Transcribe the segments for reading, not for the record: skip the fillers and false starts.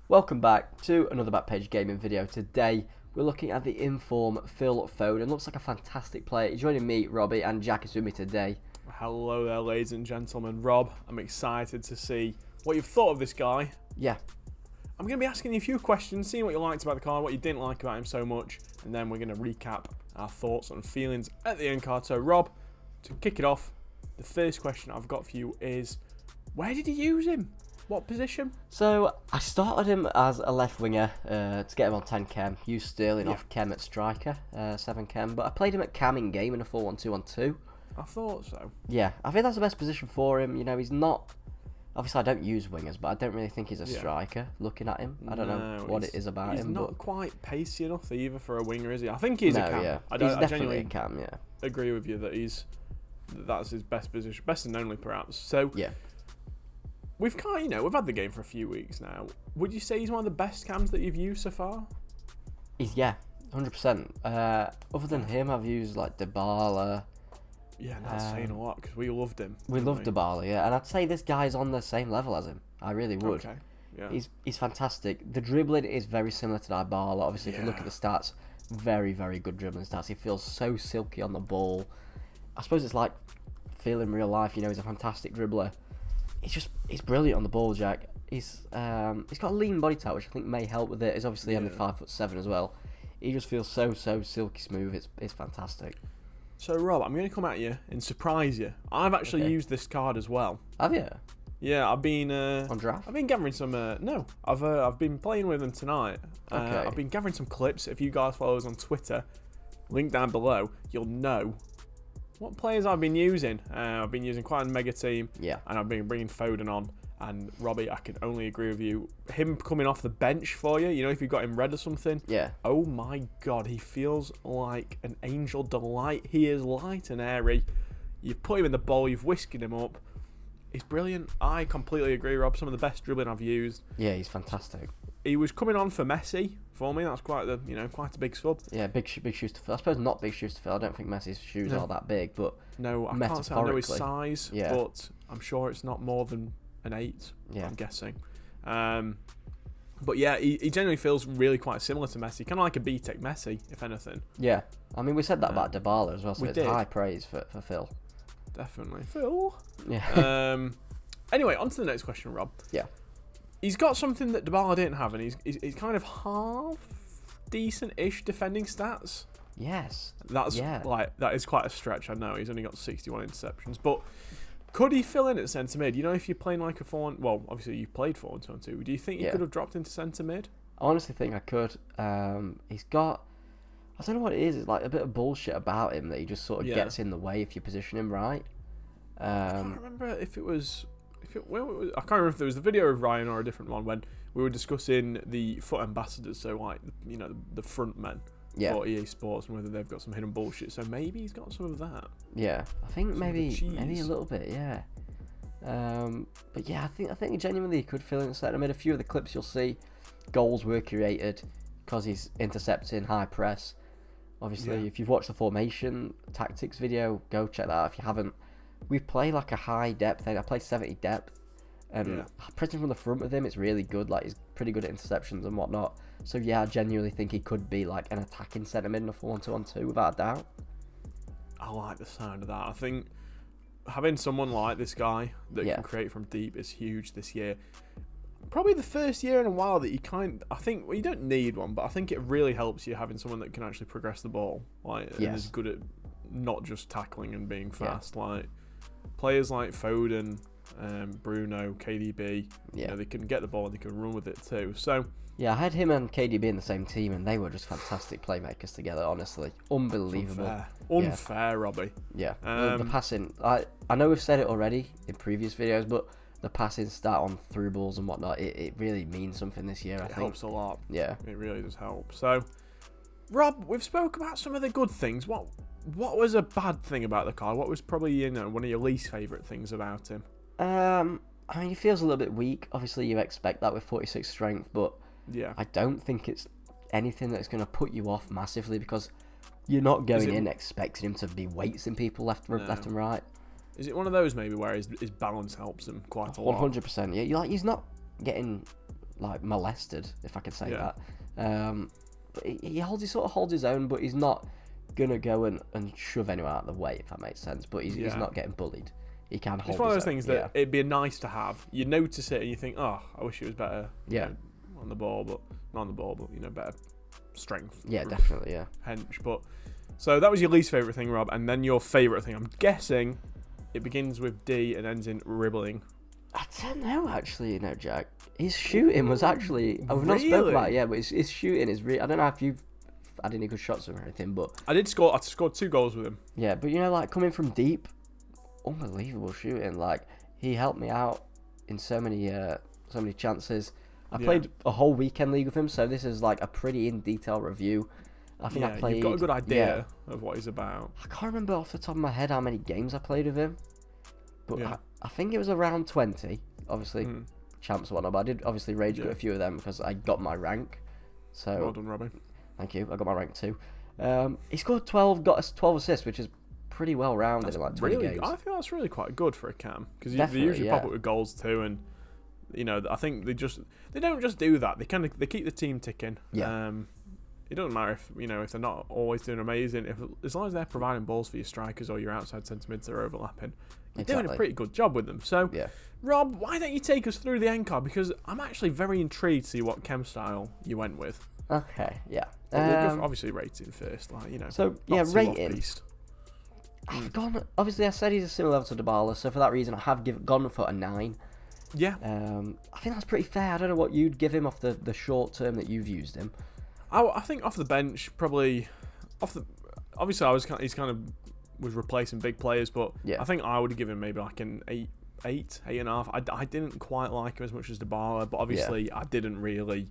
Welcome back to another Backpage Gaming video. Today we're looking at the inform Phil Foden. Looks like a fantastic player. He's joining me, Robbie, and Jack is with me today. Hello there, ladies and gentlemen. Rob, I'm excited to see what you've thought of this guy. Yeah. I'm going to be asking you a few questions, seeing what you liked about the card, what you didn't like about him so much, and then we're going to recap our thoughts and feelings at the end card. So, Rob, to kick it off, the first question I've got for you is, where did he use him? What position? So I started him as a left winger to get him on 10 chem. Used Sterling off chem at striker, 7 chem. But I played him at cam in game in a 4-1-2-1-2. I thought so. Yeah, I think that's the best position for him. You know, he's not... Obviously, I don't use wingers, but I don't really think he's a striker looking at him. I don't know what it is about him. He's not quite pacey enough either for a winger, is he? I think he's a cam. Yeah. I definitely a cam, yeah. Agree with you that that's his best position. Best and only, perhaps. So, yeah. We've we've had the game for a few weeks now. Would you say he's one of the best cams that you've used so far? Yeah, 100%. Other than him, I've used like Dybala. Yeah, that's saying a lot because we loved him. We loved Dybala, yeah, and I'd say this guy's on the same level as him. I really would. Okay. Yeah. He's fantastic. The dribbling is very similar to Dybala. Obviously, if you look at the stats, very, very good dribbling stats. He feels so silky on the ball. I suppose it's like feeling real life. You know, he's a fantastic dribbler. He's brilliant on the ball, Jack. He's got a lean body type, which I think may help with it. He's obviously only 5'7" as well. He just feels so silky smooth. It's fantastic. So Rob, I'm going to come at you and surprise you. I've actually used this card as well. Have you? Yeah, I've been on draft. I've been gathering some. No, I've been playing with them tonight. Okay. I've been gathering some clips. If you guys follow us on Twitter, link down below, you'll know what players I've been using. I've been using quite a mega team. Yeah. And I've been bringing Foden on. And Robbie, I can only agree with you. Him coming off the bench for you, if you've got him red or something. Yeah. Oh my God, he feels like an angel delight. He is light and airy. You've put him in the bowl, you've whisked him up. He's brilliant. I completely agree, Rob. Some of the best dribbling I've used. Yeah, he's fantastic. He was coming on for Messi for me. That's quite a big sub. Yeah, big shoes to fill. I suppose not big shoes to fill. I don't think Messi's shoes are that big, but no, I can't say I know his size, but I'm sure it's not more than an 8. Yeah, I'm guessing. But yeah, he generally feels really quite similar to Messi, kind of like a B-Tech Messi, if anything. Yeah, I mean we said that about Dybala as well, so it's high praise for Phil. Definitely, Phil. Yeah. Anyway, on to the next question, Rob. Yeah. He's got something that Dybala didn't have, and he's kind of half decent-ish defending stats. Yes. That is quite a stretch. I know he's only got 61 interceptions, but could he fill in at centre mid? If you're playing like a 4, well, obviously you played 4-2-2. Do you think he could have dropped into centre mid? I honestly think I could. He's got, I don't know what it is. It's like a bit of bullshit about him that he just sort of gets in the way if you position him right. I can't remember if it was. I can't remember if there was the video of Ryan or a different one when we were discussing the foot ambassadors. So like the front men for EA Sports and whether they've got some hidden bullshit. So maybe he's got some of that. Yeah, I think maybe a little bit. Yeah. But yeah, I think he genuinely could fill in the centre mid. A few of the clips you'll see, goals were created because he's intercepting high press. Obviously, if you've watched the formation tactics video, go check that out if you haven't. We play like a high depth. I play 70 depth, and pressing from the front with him, it's really good. Like he's pretty good at interceptions and whatnot. So yeah, I genuinely think he could be like an attacking centre mid in a 4-1-2-1-2 without a doubt. I like the sound of that. I think having someone like this guy that can create from deep is huge this year. Probably the first year in a while that you you don't need one, but I think it really helps you having someone that can actually progress the ball, and is good at not just tackling and being fast. Like players like Foden, Bruno, KDB, they can get the ball and they can run with it too. So yeah, I had him and KDB in the same team, and they were just fantastic playmakers together. Honestly, unbelievable. Unfair, Robbie. Yeah, the passing. I know we've said it already in previous videos, but the passing stat on through balls and whatnot, it really means something this year. I think it helps a lot. Yeah, it really does help. So, Rob, we've spoke about some of the good things. What was a bad thing about the card? What was probably one of your least favourite things about him? I mean, he feels a little bit weak. Obviously, you expect that with 46 strength, but I don't think it's anything that's going to put you off massively because you're not going in expecting him to be weighting people left and right. Is it one of those maybe where his balance helps him quite a lot? 100%. Yeah, he's not getting like molested, if I can say that. But he holds his own, but he's not gonna go and shove anyone out of the way, if that makes sense. But he's not getting bullied. He can hold his own. It's one of those things that it'd be nice to have. You notice it and you think, oh, I wish it was better. Yeah. On the ball, but not on the ball, but better strength. Yeah, definitely. Yeah. Hench, but so that was your least favourite thing, Rob, and then your favourite thing. I'm guessing it begins with D and ends in ribbling. I don't know, actually, Jack. His shooting was actually... We've not spoken about it yet, but his shooting is really... I don't know if you've had any good shots or anything, but... I scored 2 goals with him. Yeah, but like, coming from deep, unbelievable shooting. Like, he helped me out in so many chances. I played a whole weekend league with him, so this is, like, a pretty in-detail review. I think I played... You've got a good idea of what he's about. I can't remember off the top of my head how many games I played with him, but I think it was around 20. Obviously, champs and whatnot, but I did obviously rage quit a few of them because I got my rank. So well done, Robbie. Thank you. I got my rank too. He scored 12, got us 12 assists, which is pretty well rounded in like 20 games. I think that's really quite good for a cam because they usually pop up with goals too, and I think they don't just do that. They keep the team ticking. Yeah. It doesn't matter if they're not always doing amazing. As long as they're providing balls for your strikers or your outside centre mids that are overlapping, you're doing a pretty good job with them. So, Rob, why don't you take us through the end card? Because I'm actually very intrigued to see what chem style you went with. Okay, yeah. We'll go for obviously rating first, So rating. I've gone. Obviously, I said he's a similar level to Dybala, so for that reason, I have gone for a 9. Yeah. I think that's pretty fair. I don't know what you'd give him off the short term that you've used him. I think off the bench, probably obviously he's kind of was replacing big players, but I think I would give him maybe like an 8.5. I didn't quite like him as much as Dybala, but obviously I didn't really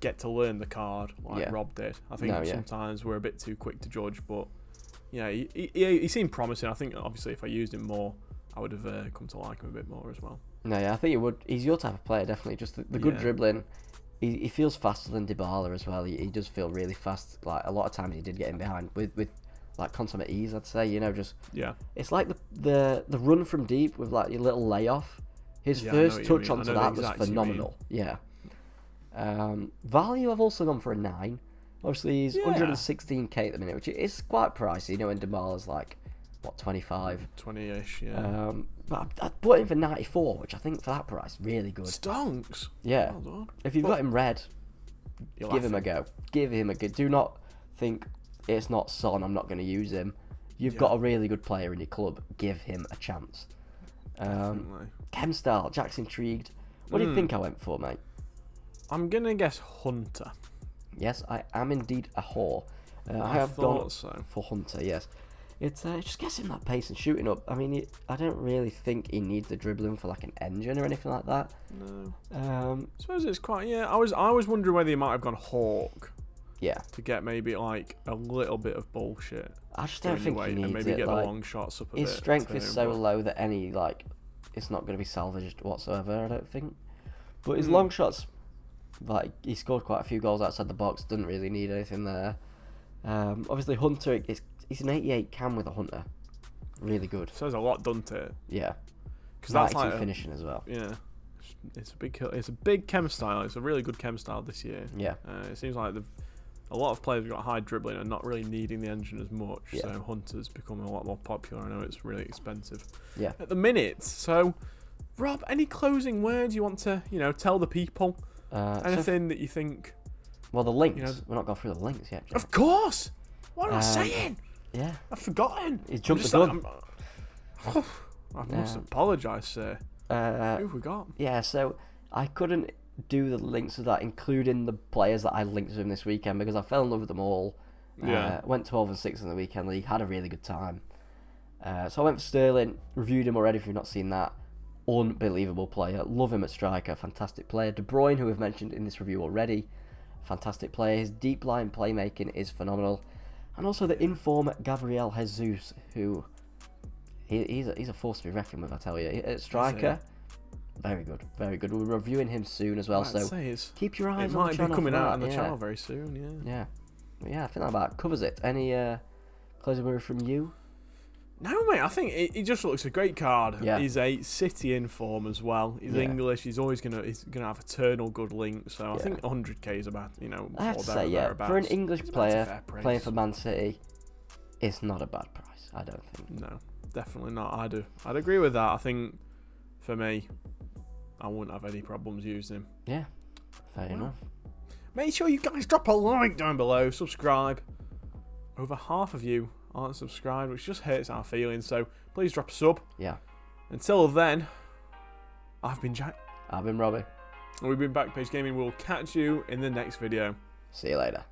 get to learn the card like Rob did. I think sometimes we're a bit too quick to judge, but he seemed promising. I think obviously if I used him more, I would have come to like him a bit more as well. No, I think you would. He's your type of player, definitely. Just the good dribbling. He feels faster than Dybala as well. He does feel really fast. Like a lot of times he did get in behind with like consummate ease. I'd say It's like the run from deep with like your little layoff. His first touch onto that was phenomenal. Yeah. Value I've also gone for a 9. Obviously he's 116k at the minute, which is quite pricey. And Dybala's like 25, 20ish. Yeah. But I bought him for 94, which I think for that price, really good. Stonks. Yeah. Well done. If you've got him red, give him a go. Give him a go. Do not think it's not Son, I'm not going to use him. You've got a really good player in your club. Give him a chance. Chem style, Jack's intrigued. What do you think I went for, mate? I'm going to guess Hunter. Yes, I am indeed a whore. I have gone for Hunter, yes. It's just gets him that pace and shooting up. I mean, I don't really think he needs the dribbling for like an engine or anything like that. No. I suppose it's quite. Yeah, I was wondering whether he might have gone Hawk. Yeah. To get maybe like a little bit of bullshit. I just don't think he needs and maybe it. get the long shots up a bit. His strength is so low that it's not going to be salvaged whatsoever. I don't think. But his long shots, like he scored quite a few goals outside the box. Doesn't really need anything there. Obviously Hunter he's an 88 cam with a Hunter. Really good. So there's a lot done to it. Yeah. Because that's like finishing as well. Yeah. It's a big chem style. It's a really good chem style this year. Yeah. It seems like a lot of players have got high dribbling and not really needing the engine as much. Yeah. So Hunter's become a lot more popular. I know it's really expensive. Yeah. At the minute. So, Rob, any closing words you want to tell the people? Anything that you think? Well, the links. We're not going through the links yet, Jack. Of course. What am I saying? Yeah. I've forgotten. He's jumped the gun. I must apologise, sir. Who have we got? Yeah, so I couldn't do the links of that, including the players that I linked with him this weekend, because I fell in love with them all. Went 12-6 in the weekend league, had a really good time. So I went for Sterling, reviewed him already if you've not seen that. Unbelievable player. Love him at striker, fantastic player. De Bruyne, who we've mentioned in this review already, fantastic player. His deep line playmaking is phenomenal. And also the inform Gabriel Jesus, who he's a force to be reckoned with, I tell you. At striker, very good, very good. We're reviewing him soon as well, so keep your eyes on the channel. It might be coming out on the channel very soon, Yeah, I think that about covers it. Any closing word from you? No, mate, I think he just looks a great card. Yeah. He's a City in form as well. He's English. He's always gonna have eternal good links. So I think 100k is about, I have to say, for an English player playing for Man City, it's not a bad price. I don't think. No, definitely not. I'd agree with that. I think for me, I wouldn't have any problems using him. Yeah, fair enough. Make sure you guys drop a like down below, subscribe. Over half of you aren't subscribed, which just hurts our feelings, so please drop a sub. Yeah. Until then, I've been Jack. I've been Robbie. And we've been Backpage Gaming. We'll catch you in the next video. See you later.